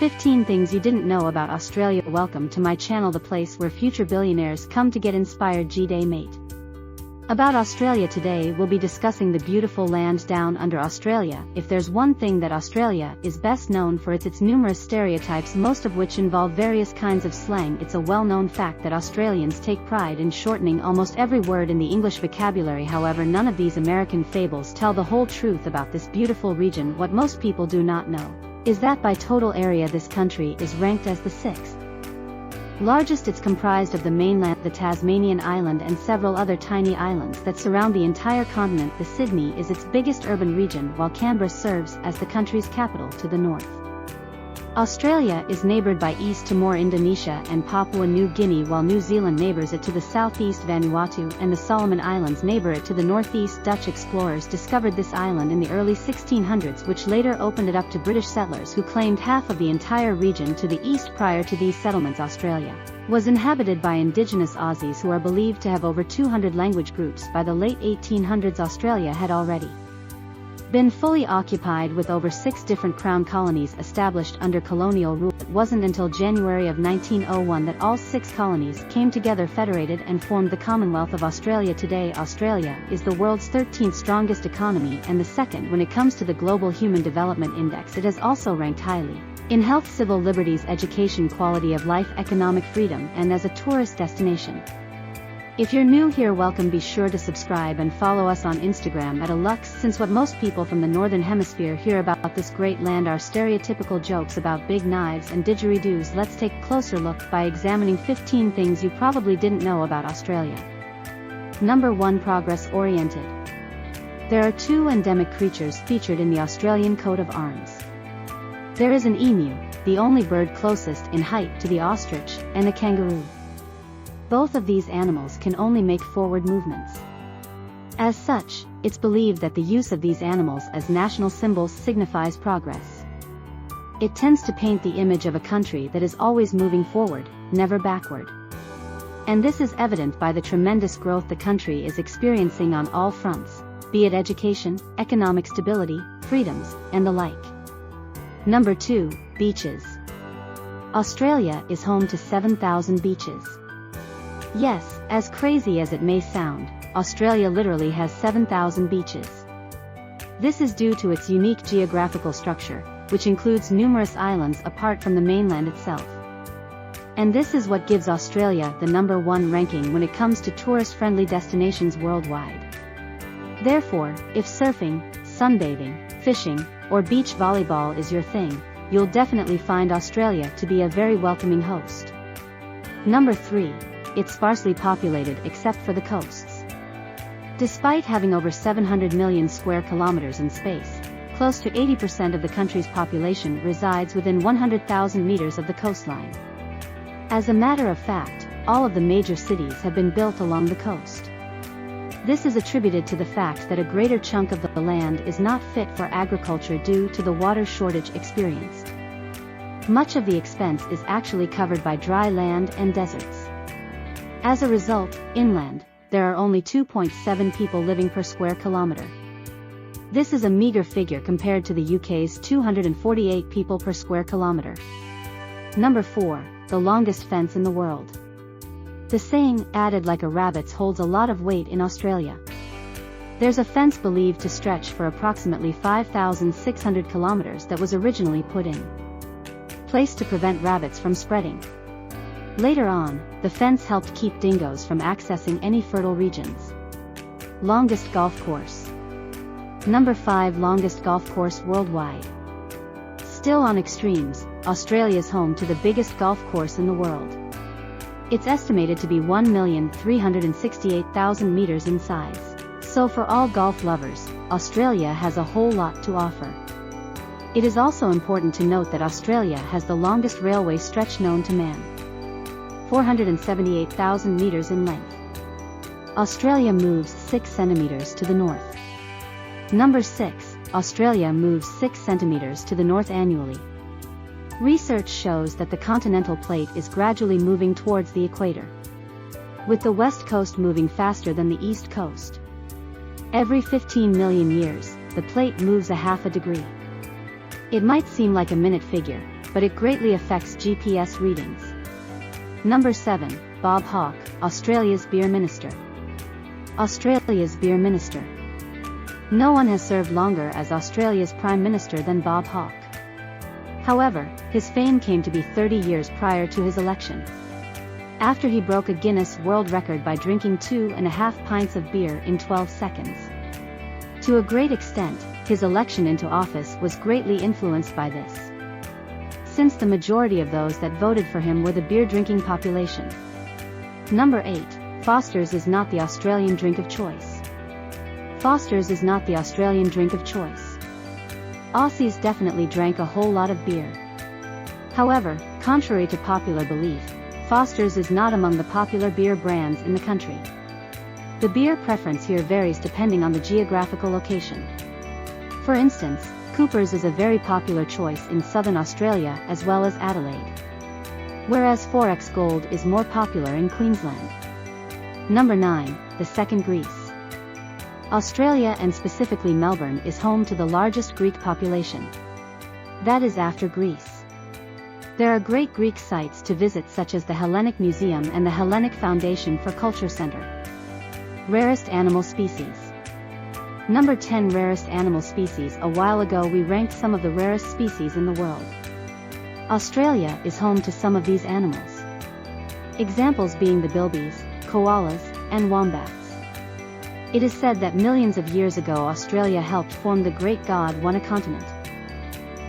15 Things You Didn't Know About Australia. Welcome to my channel, the place where future billionaires come to get inspired. G-Day mate. About Australia today, we'll be discussing the beautiful land down under Australia. If there's one thing that Australia is best known for, it's its numerous stereotypes, most of which involve various kinds of slang. It's a well-known fact that Australians take pride in shortening almost every word in the English vocabulary. However, none of these American fables tell the whole truth about this beautiful region. What most people do not know is that by total area this country is ranked as the 6th largest. It's comprised of the mainland, the Tasmanian island, and several other tiny islands that surround the entire continent. The Sydney is its biggest urban region, while Canberra serves as the country's capital to the north. Australia is neighboured by East Timor, Indonesia, and Papua New Guinea, while New Zealand neighbours it to the southeast. Vanuatu and the Solomon Islands neighbour it to the northeast. Dutch explorers discovered this island in the early 1600s, which later opened it up to British settlers who claimed half of the entire region to the east. Prior to these settlements, Australia was inhabited by indigenous Aussies who are believed to have over 200 language groups. By the late 1800s, Australia had already been fully occupied, with over 6 different crown colonies established under colonial rule. It wasn't until January of 1901 that all 6 colonies came together, federated, and formed the Commonwealth of Australia. Today, Australia is the world's 13th strongest economy and the second when it comes to the Global Human Development Index. It has also ranked highly in health, civil liberties, education, quality of life, economic freedom, and as a tourist destination. If you're new here, welcome. Be sure to subscribe and follow us on Instagram at @alux. Since what most people from the Northern Hemisphere hear about this great land are stereotypical jokes about big knives and didgeridoos, let's take a closer look by examining 15 things you probably didn't know about Australia. Number 1. Progress-oriented. There are 2 endemic creatures featured in the Australian coat of arms. There is an emu, the only bird closest in height to the ostrich, and a kangaroo. Both of these animals can only make forward movements. As such, it's believed that the use of these animals as national symbols signifies progress. It tends to paint the image of a country that is always moving forward, never backward. And this is evident by the tremendous growth the country is experiencing on all fronts, be it education, economic stability, freedoms, and the like. Number 2. Beaches. Australia is home to 7,000 beaches. Yes, as crazy as it may sound, Australia literally has 7,000 beaches. This is due to its unique geographical structure, which includes numerous islands apart from the mainland itself. And this is what gives Australia the number 1 ranking when it comes to tourist-friendly destinations worldwide. Therefore, if surfing, sunbathing, fishing, or beach volleyball is your thing, you'll definitely find Australia to be a very welcoming host. Number 3. It's sparsely populated except for the coasts. Despite having over 700 million square kilometers in space, close to 80% of the country's population resides within 100,000 meters of the coastline. As a matter of fact, all of the major cities have been built along the coast. This is attributed to the fact that a greater chunk of the land is not fit for agriculture due to the water shortage experienced. Much of the expense is actually covered by dry land and deserts. As a result, inland, there are only 2.7 people living per square kilometer. This is a meager figure compared to the UK's 248 people per square kilometer. Number 4. The longest fence in the world. The saying, "added like a rabbit's," holds a lot of weight in Australia. There's a fence believed to stretch for approximately 5,600 kilometers that was originally put in place to prevent rabbits from spreading. Later on, the fence helped keep dingoes from accessing any fertile regions. Longest golf course. Number 5. Longest golf course worldwide. Still on extremes, Australia's home to the biggest golf course in the world. It's estimated to be 1,368,000 meters in size. So for all golf lovers, Australia has a whole lot to offer. It is also important to note that Australia has the longest railway stretch known to man. 478,000 meters in length. Australia moves 6 centimeters to the north. Number 6. Australia moves 6 centimeters to the north annually. Research shows that the continental plate is gradually moving towards the equator, with the west coast moving faster than the east coast. Every 15 million years, the plate moves a half a degree. It might seem like a minute figure, but it greatly affects GPS readings. Number 7. Bob Hawke, Australia's Beer Minister. Australia's Beer Minister. No one has served longer as Australia's Prime Minister than Bob Hawke. However, his fame came to be 30 years prior to his election. After he broke a Guinness World Record by drinking 2.5 pints of beer in 12 seconds. To a great extent, his election into office was greatly influenced by this, since the majority of those that voted for him were the beer-drinking population. Number 8. Foster's is not the Australian drink of choice. Foster's is not the Australian drink of choice. Aussies definitely drank a whole lot of beer. However, contrary to popular belief, Foster's is not among the popular beer brands in the country. The beer preference here varies depending on the geographical location. For instance, Cooper's is a very popular choice in southern Australia as well as Adelaide, whereas 4X Gold is more popular in Queensland. Number 9. The second Greece. Australia, and specifically Melbourne, is home to the largest Greek population. That is after Greece. There are great Greek sites to visit such as the Hellenic Museum and the Hellenic Foundation for Culture Center. Rarest animal species. Number 10. Rarest animal species. A while ago we ranked some of the rarest species in the world. Australia is home to some of these animals. Examples being the bilbies, koalas, and wombats. It is said that millions of years ago Australia helped form the Great Gondwana continent.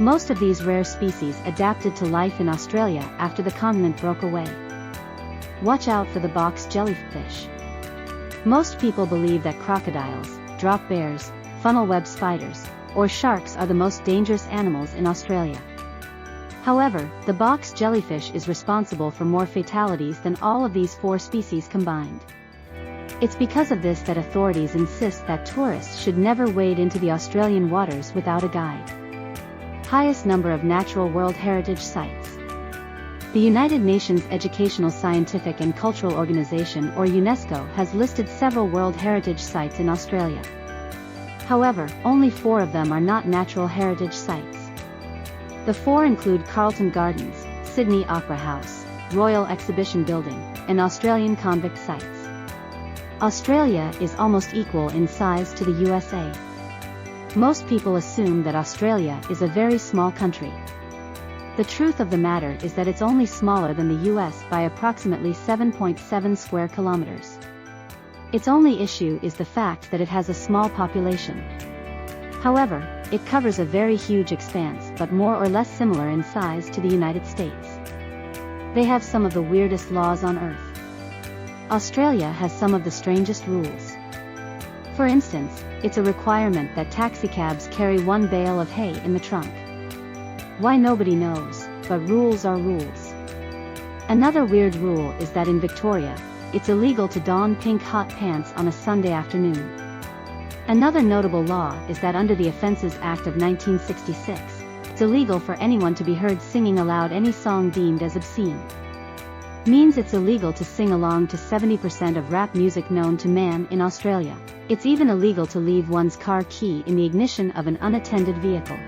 Most of these rare species adapted to life in Australia after the continent broke away. Watch out for the box jellyfish. Most people believe that crocodiles, drop bears, funnel web spiders, or sharks are the most dangerous animals in Australia. However, the box jellyfish is responsible for more fatalities than all of these 4 species combined. It's because of this that authorities insist that tourists should never wade into the Australian waters without a guide. Highest number of natural World Heritage Sites. The United Nations Educational, Scientific and Cultural Organization, or UNESCO, has listed several World Heritage Sites in Australia. However, only 4 of them are not natural heritage sites. The 4 include Carlton Gardens, Sydney Opera House, Royal Exhibition Building, and Australian convict sites. Australia is almost equal in size to the USA. Most people assume that Australia is a very small country. The truth of the matter is that it's only smaller than the US by approximately 7.7 square kilometers. Its only issue is the fact that it has a small population. However, it covers a very huge expanse, but more or less similar in size to the United States. They have some of the weirdest laws on Earth. Australia has some of the strangest rules. For instance, it's a requirement that taxicabs carry 1 bale of hay in the trunk. Why, nobody knows, but rules are rules. Another weird rule is that in Victoria, it's illegal to don pink hot pants on a Sunday afternoon. Another notable law is that under the Offences Act of 1966, it's illegal for anyone to be heard singing aloud any song deemed as obscene. Means it's illegal to sing along to 70% of rap music known to man in Australia. It's even illegal to leave one's car key in the ignition of an unattended vehicle.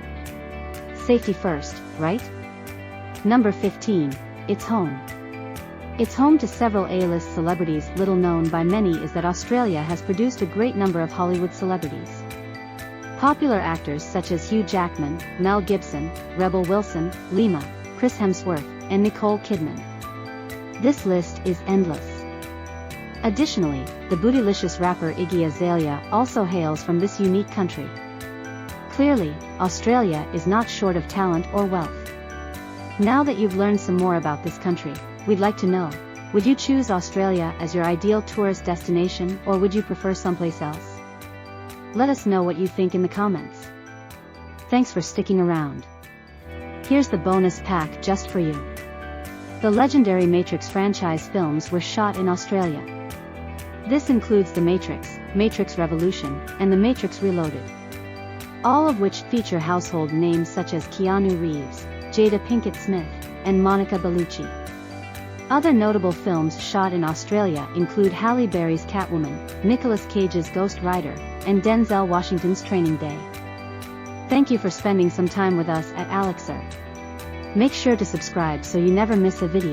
Safety first, right? Number 15. It's home. It's home to several A-list celebrities. Little known by many is that Australia has produced a great number of Hollywood celebrities. Popular actors such as Hugh Jackman, Mel Gibson, Rebel Wilson, Lima, Chris Hemsworth, and Nicole Kidman. This list is endless. Additionally, the bootylicious rapper Iggy Azalea also hails from this unique country. Clearly, Australia is not short of talent or wealth. Now that you've learned some more about this country, we'd like to know, would you choose Australia as your ideal tourist destination, or would you prefer someplace else? Let us know what you think in the comments. Thanks for sticking around. Here's the bonus pack just for you. The legendary Matrix franchise films were shot in Australia. This includes The Matrix, Matrix Revolution, and The Matrix Reloaded. All of which feature household names such as Keanu Reeves, Jada Pinkett Smith, and Monica Bellucci. Other notable films shot in Australia include Halle Berry's Catwoman, Nicolas Cage's Ghost Rider, and Denzel Washington's Training Day. Thank you for spending some time with us at Alexer. Make sure to subscribe so you never miss a video.